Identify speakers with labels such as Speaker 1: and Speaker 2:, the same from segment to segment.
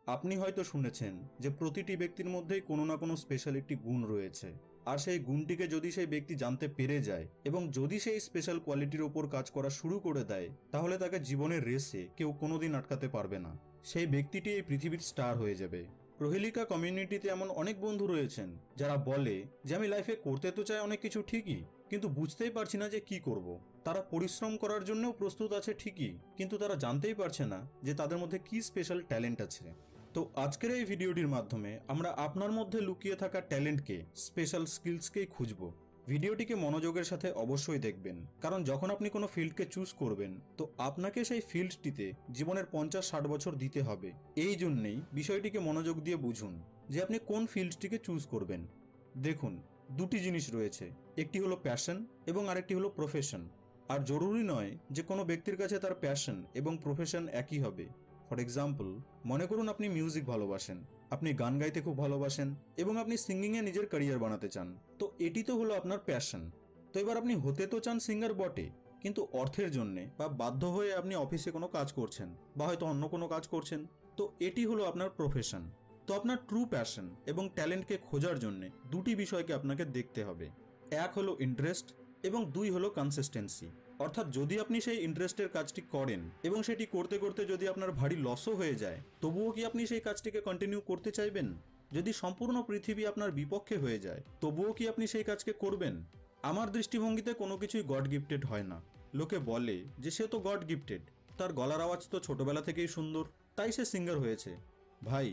Speaker 1: আপনি হয়তো শুনেছেন যে প্রতিটি ব্যক্তির মধ্যেই কোনো না কোনো স্পেশাল একটি গুণ রয়েছে, আর সেই গুণটিকে যদি সেই ব্যক্তি জানতে পেরে যায় এবং যদি সেই স্পেশাল কোয়ালিটির ওপর কাজ করা শুরু করে দেয়, তাহলে তাকে জীবনের রেসে কেউ কোনোদিন আটকাতে পারবে না। সেই ব্যক্তিটি এই পৃথিবীর স্টার হয়ে যাবে। প্রহেলিকা কমিউনিটিতে এমন অনেক বন্ধু রয়েছেন যারা বলে যে আমি লাইফে করতে তো চাই অনেক কিছু ঠিকই, কিন্তু বুঝতেই পারছি না যে কি করব। তারা পরিশ্রম করার জন্যও প্রস্তুত আছে ঠিকই, কিন্তু তারা জানতেই পারছে না যে তাদের মধ্যে কি স্পেশাল ট্যালেন্ট আছে। তো আজকের এই ভিডিওটির মাধ্যমে আমরা আপনার মধ্যে লুকিয়ে থাকা ট্যালেন্টকে, স্পেশাল স্কিলসকেই খুঁজব। ভিডিওটিকে মনোযোগের সাথে অবশ্যই দেখবেন, কারণ যখন আপনি কোনো ফিল্ডকে চুজ করবেন তো আপনাকে সেই ফিল্ডটিতে জীবনের 50-60 বছর দিতে হবে। এই জন্যেই বিষয়টিকে মনোযোগ দিয়ে বুঝুন যে আপনি কোন ফিল্ডটিকে চুজ করবেন। দেখুন, দুটি জিনিস রয়েছে, একটি হলো প্যাশন এবং আরেকটি হলো প্রফেশন। আর জরুরি নয় যে কোনো ব্যক্তির কাছে তার প্যাশন এবং প্রফেশন একই হবে। ফর এক্সাম্পল, মনে করুন আপনি মিউজিক ভালোবাসেন, আপনি গান গাইতে খুব ভালোবাসেন এবং আপনি সিঙ্গিংয়ে নিজের ক্যারিয়ার বানাতে চান। তো এটি তো হলো আপনার প্যাশন। তো এবার আপনি হতে তো চান সিঙ্গার বটে, কিন্তু অর্থের জন্যে বা বাধ্য হয়ে আপনি অফিসে কোনো কাজ করছেন বা হয়তো অন্য কোনো কাজ করছেন। তো এটি হলো আপনার প্রফেশন। তো আপনার ট্রু প্যাশন এবং ট্যালেন্টকে খোঁজার জন্য দুটি বিষয়কে আপনাকে দেখতে হবে। এক হলো ইন্টারেস্ট এবং দুই হলো কনসিস্টেন্সি। অর্থাৎ যদি আপনি সেই ইন্টারেস্টের কাজটি করেন এবং সেটি করতে করতে যদি আপনার ভারী লসও হয়ে যায়, তবুও কি আপনি সেই কাজটিকে কন্টিনিউ করতে চাইবেন? যদি সম্পূর্ণ পৃথিবী আপনার বিপক্ষে হয়ে যায়, তবুও কি আপনি সেই কাজকে করবেন? আমার দৃষ্টিভঙ্গিতে কোনো কিছুই গড গিফটেড হয় না। লোকে বলে যে সে তো গড গিফটেড, তার গলার আওয়াজ তো ছোটবেলা থেকেই সুন্দর, তাই সে সিঙ্গার হয়েছে। ভাই,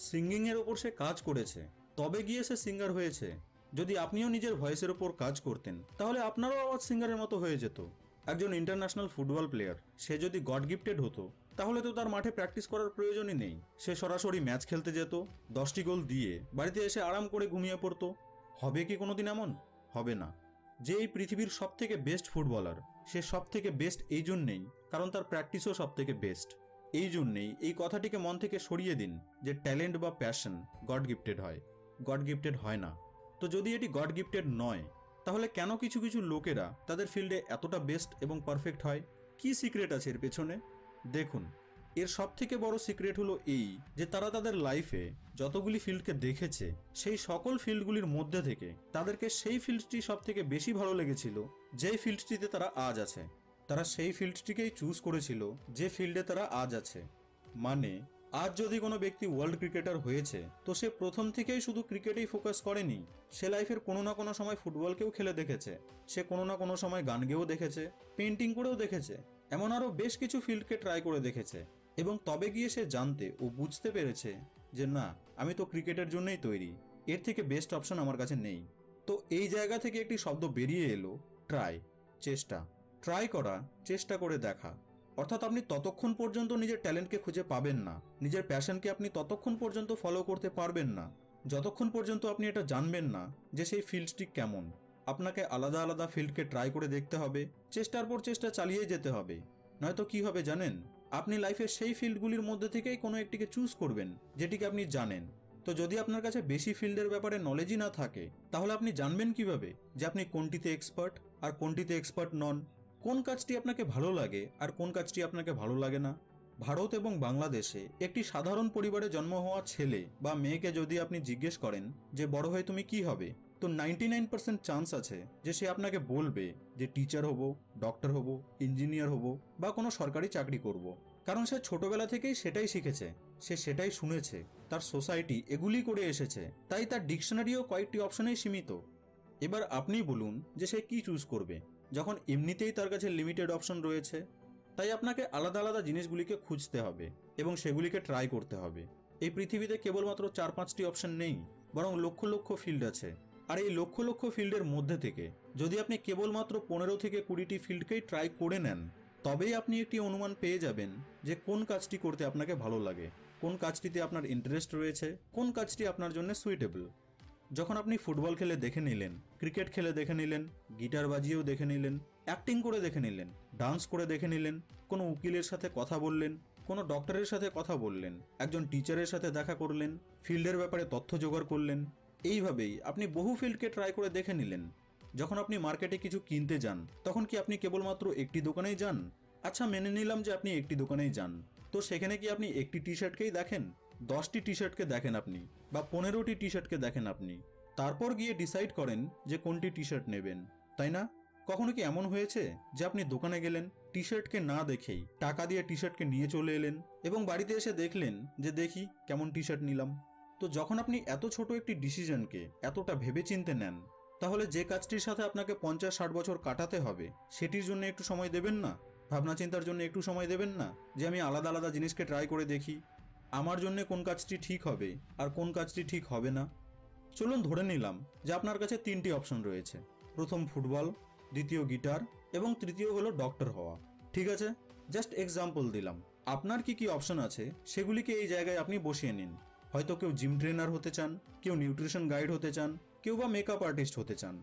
Speaker 1: সিঙ্গিংয়ের ওপর সে কাজ করেছে, তবে গিয়ে সে সিঙ্গার হয়েছে। যদি আপনিও নিজের ভয়েসের ওপর কাজ করতেন, তাহলে আপনারও আওয়াজ সিঙ্গারের মতো হয়ে যেত। একজন ইন্টারন্যাশনাল ফুটবল প্লেয়ার, সে যদি গড গিফটেড হতো, তাহলে তো তার মাঠে প্র্যাকটিস করার প্রয়োজনই নেই। সে সরাসরি ম্যাচ খেলতে যেত, 10টি গোল দিয়ে বাড়িতে এসে আরাম করে ঘুমিয়ে পড়তো। হবে কি কোনোদিন এমন? হবে না। যে এই পৃথিবীর সব থেকে বেস্ট ফুটবলার, সে সব থেকে বেস্ট এই জন্যেই কারণ তার প্র্যাকটিসও সব থেকে বেস্ট। এই জন্যেই এই কথাটিকে মন থেকে সরিয়ে দিন যে ট্যালেন্ট বা প্যাশন গড গিফটেড হয়। গড গিফটেড হয় না। তো যদি এটি গড গিফটেড নয়, তাহলে কেন কিছু কিছু লোকেরা তাদের ফিল্ডে এতটা বেস্ট এবং পারফেক্ট হয়? কি সিক্রেট আছে এর পেছনে? দেখুন, এর সব থেকে বড় সিক্রেট হলো এই যে তারা তাদের লাইফে যতগুলি ফিল্ডকে দেখেছে, সেই সকল ফিল্ডগুলির মধ্যে থেকে তাদেরকে সেই ফিল্ডটি সব থেকে বেশি ভালো লেগেছিল যেই ফিল্ডটিতে তারা আজ আছে। তারা সেই ফিল্ডটিকেই চুজ করেছিল যে ফিল্ডে তারা আজ আছে। মানে, আজ যদি কোনো ব্যক্তি ওয়ার্ল্ড ক্রিকেটার হয়েছে, তো সে প্রথম থেকেই শুধু ক্রিকেটেই ফোকাস করেনি। সে লাইফের কোনো না কোনো সময় ফুটবলকেও খেলে দেখেছে, সে কোনো না কোনো সময় গান গেয়েও দেখেছে, পেন্টিং করেও দেখেছে, এমন আরও বেশ কিছু ফিল্ডকে ট্রাই করে দেখেছে। এবং তবে গিয়ে সে জানতে ও বুঝতে পেরেছে যে না, আমি তো ক্রিকেটের জন্যই তৈরি, এর থেকে বেস্ট অপশন আমার কাছে নেই। তো এই জায়গা থেকে একটি শব্দ বেরিয়ে এলো, ট্রাই, চেষ্টা। ট্রাই করা, চেষ্টা করে দেখা। অর্থাৎ আপনি ততক্ষণ পর্যন্ত নিজের ট্যালেন্টকে খুঁজে পাবেন না, নিজের প্যাশনকে আপনি ততক্ষণ পর্যন্ত ফলো করতে পারবেন না, যতক্ষণ পর্যন্ত আপনি এটা জানবেন না যে সেই ফিল্ডটি কেমন। আপনাকে আলাদা আলাদা ফিল্ডকে ট্রাই করে দেখতে হবে, চেষ্টার পর চেষ্টা চালিয়ে যেতে হবে। নয়তো কি হবে জানেন? আপনি লাইফের সেই ফিল্ডগুলির মধ্যে থেকেই কোনো একটিকে চুজ করবেন যেটিকে আপনি জানেন। তো যদি আপনার কাছে বেশি ফিল্ডের ব্যাপারে নলেজই না থাকে, তাহলে আপনি জানবেন কিভাবে যে আপনি কোনটিতে এক্সপার্ট আর কোনটিতে এক্সপার্ট নন? কোন কাজটি আপনাকে ভালো লাগে আর কোন কাজটি আপনাকে ভালো লাগে না? ভারত এবং বাংলাদেশে একটি সাধারণ পরিবারে জন্ম হওয়া ছেলে বা মেয়েকে যদি আপনি জিজ্ঞেস করেন যে বড় হয়ে তুমি কি হবে, তো 99% চান্স আছে যে সে আপনাকে বলবে যে টিচার হব, ডক্টর হব, ইঞ্জিনিয়ার হব বা কোনো সরকারি চাকরি করব। কারণ সে ছোটবেলা থেকেই সেটাই শিখেছে, সে সেটাই শুনেছে, তার সোসাইটি এগুলি করে এসেছে, তাই তার ডিকশনারিও কয়েকটি অপশনেই সীমিত। এবার আপনি বলুন যে সে কি চুজ করবে, যখন এমনিতেই তার কাছে লিমিটেড অপশন রয়েছে। তাই আপনাকে আলাদা আলাদা জিনিসগুলিকে খুঁজতে হবে এবং সেগুলিকে ট্রাই করতে হবে। এই পৃথিবীতে কেবলমাত্র 4-5টি অপশন নেই, বরং লক্ষ লক্ষ ফিল্ড আছে। আর এই লক্ষ লক্ষ ফিল্ডের মধ্যে থেকে যদি আপনি কেবলমাত্র 15 থেকে 20টি ফিল্ডকেই ট্রাই করে নেন, তবেই আপনি একটি অনুমান পেয়ে যাবেন যে কোন কাজটি করতে আপনাকে ভালো লাগে, কোন কাজটিতে আপনার ইন্টারেস্ট রয়েছে, কোন কাজটি আপনার জন্য সুইটেবল। যখন আপনি ফুটবল খেলে দেখে নিলেন, ক্রিকেট খেলে দেখে নিলেন, গিটার বাজিয়েও দেখে নিলেন, অ্যাক্টিং করে দেখে নিলেন, ডান্স করে দেখে নিলেন, কোনো উকিলের সাথে কথা বললেন, কোনো ডক্টরের সাথে কথা বললেন, একজন টিচারের সাথে দেখা করলেন, ফিল্ডের ব্যাপারে তথ্য জোগাড় করলেন, এইভাবেই আপনি বহু ফিল্ডকে ট্রাই করে দেখে নিলেন। যখন আপনি মার্কেটে কিছু কিনতে যান, তখন কি আপনি কেবলমাত্র একটি দোকানেই যান? আচ্ছা, মেনে নিলাম যে আপনি একটি দোকানেই যান, তো সেখানে কি আপনি একটি টি শার্টকেই দেখেন, 10টি টি শার্টকে দেখেন আপনি বা 15টি টি শার্টকে দেখেন আপনি, তারপর গিয়ে ডিসাইড করেন যে কোনটি টি শার্ট নেবেন, তাই না? কখনো কি এমন হয়েছে যে আপনি দোকানে গেলেন, টি শার্টকে না দেখেই টাকা দিয়ে টি শার্টকে নিয়ে চলে এলেন এবং বাড়িতে এসে দেখলেন যে দেখি কেমন টি শার্ট নিলাম? তো যখন আপনি এত ছোট একটি ডিসিশনকে এতটা ভেবেচিন্তে নেন, তাহলে যে কাজটির সাথে আপনাকে 50-60 বছর কাটাতে হবে সেটির জন্য একটু সময় দেবেন না? ভাবনা চিন্তার জন্য একটু সময় দেবেন না যে আমি আলাদা আলাদা জিনিসকে ট্রাই করে দেখি আমার জন্য কোন কাজটি ঠিক হবে আর কোন কাজটি ঠিক হবে না? চলুন ধরে নিলাম যে আপনার কাছে 3টি অপশন রয়েছে। প্রথম ফুটবল, দ্বিতীয় গিটার এবং তৃতীয় হলো ডক্টর হওয়া। ঠিক আছে, জাস্ট এক্সাম্পল দিলাম। আপনার কি কি অপশন আছে সেগুলিকে এই জায়গায় আপনি বসিয়ে নিন। হয়তো কেউ জিম ট্রেনার হতে চান, কেউ নিউট্রিশন গাইড হতে চান, কেউ বা মেকআপ আর্টিস্ট হতে চান।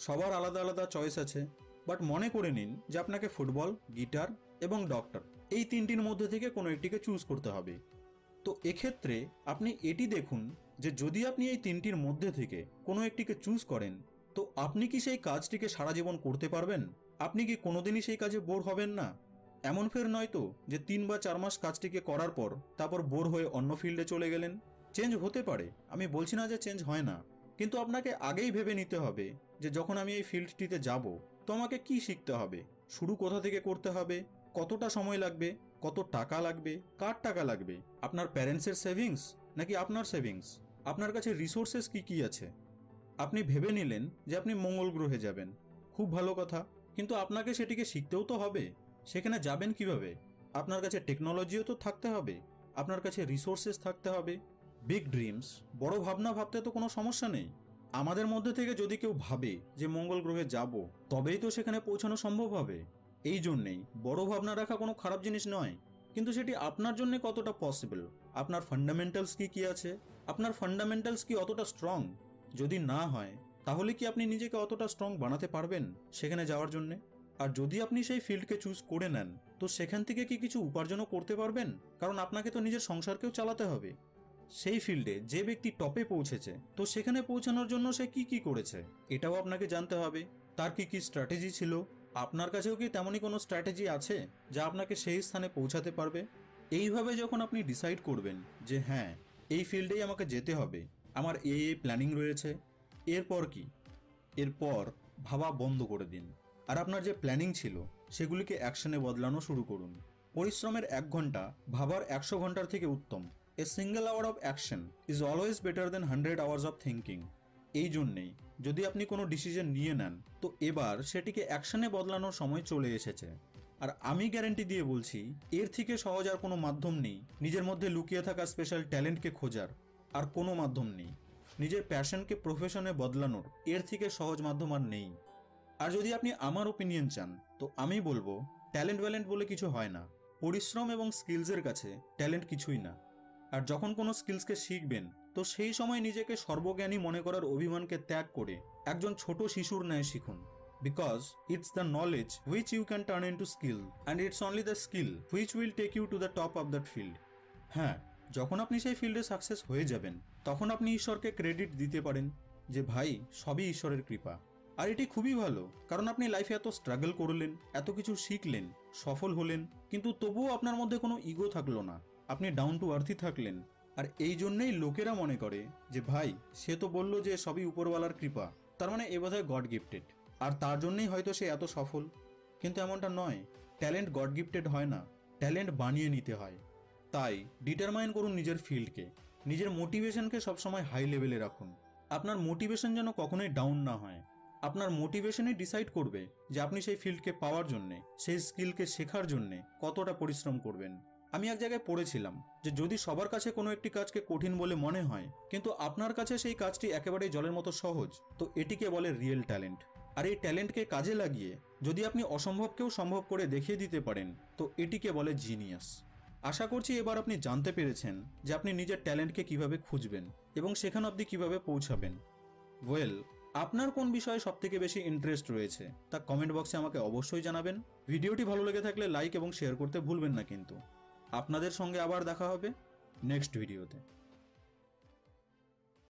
Speaker 1: সবার আলাদা আলাদা চয়েস আছে, বাট মনে করে নিন যে আপনাকে ফুটবল, গিটার এবং ডক্টর এই 3টির মধ্যে থেকে কোনো একটিকে চুজ করতে হবে। তো এক্ষেত্রে আপনি এটি দেখুন যে যদি আপনি এই 3টির মধ্যে থেকে কোনো একটিকে চুজ করেন, তো আপনি কি সেই কাজটিকে সারা জীবন করতে পারবেন? আপনি কি কোনোদিনই সেই কাজে বোর হবেন না? এমন ফের নয় তো যে 3 বা 4 মাস কাজটিকে করার পর তারপর বোর হয়ে অন্য ফিল্ডে চলে গেলেন। চেঞ্জ হতে পারে, আমি বলছি না যে চেঞ্জ হয় না, কিন্তু আপনাকে আগেই ভেবে নিতে হবে যে যখন আমি এই ফিল্ডটিতে যাব তো আমাকে কি শিখতে হবে, শুরু কোথা থেকে করতে হবে, কতটা সময় লাগবে, কত টাকা লাগবে, কার টাকা লাগবে, আপনার প্যারেন্টসের সেভিংস নাকি আপনার সেভিংস, আপনার কাছে রিসোর্সেস কি কি আছে। আপনি ভেবে নিলেন যে আপনি মঙ্গল গ্রহে যাবেন, খুব ভালো কথা, কিন্তু আপনাকে সেটিকে শিখতেও তো হবে। সেখানে যাবেন কিভাবে? আপনার কাছে টেকনোলজিও তো থাকতে হবে, আপনার কাছে রিসোর্সেস থাকতে হবে। বিগ ড্রিমস, বড় ভাবনা ভাবতে তো কোনো সমস্যা নেই। আমাদের মধ্যে থেকে যদি কেউ ভাবে যে মঙ্গল গ্রহে যাব, তবেই তো সেখানে পৌঁছানো সম্ভব হবে। এই জন্যেই বড় ভাবনা রাখা কোনো খারাপ জিনিস নয়, কিন্তু সেটি আপনার জন্য কতটা পসিবল, আপনার ফান্ডামেন্টালস কি কি আছে, আপনার ফান্ডামেন্টালস কি অতটা স্ট্রং? যদি না হয় তাহলে কি আপনি নিজেকে অতটা স্ট্রং বানাতে পারবেন সেখানে যাওয়ার জন্যে? আর যদি আপনি সেই ফিল্ডকে চুজ করে নেন, তো সেখান থেকে কি কিছু উপার্জনও করতে পারবেন? কারণ আপনাকে তো নিজের সংসারকেও চালাতে হবে। সেই ফিল্ডে যে ব্যক্তি টপে পৌঁছেছে, তো সেখানে পৌঁছানোর জন্য সে কি কি করেছে এটাও আপনাকে জানতে হবে। তার কি কি স্ট্র্যাটেজি ছিল? আপনার কাছেও কি তেমনই কোনো স্ট্র্যাটেজি আছে যা আপনাকে সেই স্থানে পৌঁছাতে পারবে? এইভাবে যখন আপনি ডিসাইড করবেন যে হ্যাঁ, এই ফিল্ডেই আমাকে যেতে হবে, আমার এই প্ল্যানিং রয়েছে, এরপর কি? এরপর ভাবা বন্ধ করে দিন, আর আপনার যে প্ল্যানিং ছিল সেগুলিকে অ্যাকশনে বদলানো শুরু করুন। পরিশ্রমের 1 ঘন্টা ভাবার 100 ঘন্টার থেকে উত্তম। A single hour of action is always better than 100 hours of thinking. এই জন্যেই যদি আপনি কোনো ডিসিশন নিয়ে নেন, তো এবার সেটিকে অ্যাকশনে বদলানোর সময় চলে এসেছে। আর আমি গ্যারেন্টি দিয়ে বলছি, এর থেকে সহজ আর কোনো মাধ্যম নেই নিজের মধ্যে লুকিয়ে থাকা স্পেশাল ট্যালেন্টকে খোঁজার। আর কোনো মাধ্যম নেই নিজের প্যাশনকে প্রফেশনে বদলানোর, এর থেকে সহজ মাধ্যম আর নেই। আর যদি আপনি আমার ওপিনিয়ন চান, তো আমি বলবো ট্যালেন্ট ভ্যালেন্ট বলে কিছু হয় না। পরিশ্রম এবং স্কিলসের কাছে ট্যালেন্ট কিছুই না। আর যখন কোনো স্কিলসকে শিখবেন, তো সেই সময় নিজেকে সর্বজ্ঞানী মনে করার অভিমানকে ত্যাগ করে একজন ছোট শিশুর ন্যায় শিখুন। Because it's the knowledge which you can turn into skill, and it's only the skill which will take you to the top of that field. হ্যাঁ, যখন আপনি সেই ফিল্ডে সাকসেস হয়ে যাবেন, তখন আপনি ঈশ্বরকে ক্রেডিট দিতে পারেন যে ভাই সবই ঈশ্বরের কৃপা। আর এটি খুবই ভালো, কারণ আপনি লাইফে এত স্ট্রাগল করলেন, এত কিছু শিখলেন, সফল হলেন, কিন্তু তবুও আপনার মধ্যে কোনো ইগো থাকলো না, আপনি ডাউন টু আর্থই থাকলেন। আর এই জন্যেই লোকেরা মনে করে যে ভাই সে তো বললো যে সবই উপরওয়ালার কৃপা, তার মানে এ বোধহয় গড গিফটেড, আর তার জন্যই হয়তো সে এত সফল। কিন্তু এমনটা নয়, ট্যালেন্ট গড গিফটেড হয় না, ট্যালেন্ট বানিয়ে নিতে হয়। তাই ডিটারমাইন করুন নিজের ফিল্ডকে, নিজের মোটিভেশনকে সবসময় হাই লেভেলে রাখুন। আপনার মোটিভেশন যেন কখনোই ডাউন না হয়। আপনার মোটিভেশনই ডিসাইড করবে যে আপনি সেই ফিল্ডকে পাওয়ার জন্যে, সেই স্কিলকে শেখার জন্যে কতটা পরিশ্রম করবেন। আমি এক জায়গায় পড়েছিলাম যে যদি সবার কাছে কোনো একটি কাজকে কঠিন বলে মনে হয়, কিন্তু আপনার কাছে সেই কাজটি একেবারেই জলের মতো সহজ, তো এটিকে বলে রিয়েল ট্যালেন্ট। আর এই ট্যালেন্টকে কাজে লাগিয়ে যদি আপনি অসম্ভবকেও সম্ভব করে দেখিয়ে দিতে পারেন, তো এটিকে বলে জিনিয়াস। আশা করছি এবার আপনি জানতে পেরেছেন যে আপনি নিজের ট্যালেন্টকে কিভাবে খুঁজবেন এবং সেখানে অবধি কিভাবে পৌঁছাবেন। ওয়েল, আপনার কোন বিষয়ে সবথেকে বেশি ইন্টারেস্ট রয়েছে তা কমেন্ট বক্সে আমাকে অবশ্যই জানাবেন। ভিডিওটি ভালো লেগে থাকলে লাইক এবং শেয়ার করতে ভুলবেন না কিন্তু। আপনাদের সঙ্গে আবার দেখা হবে নেক্সট ভিডিওতে।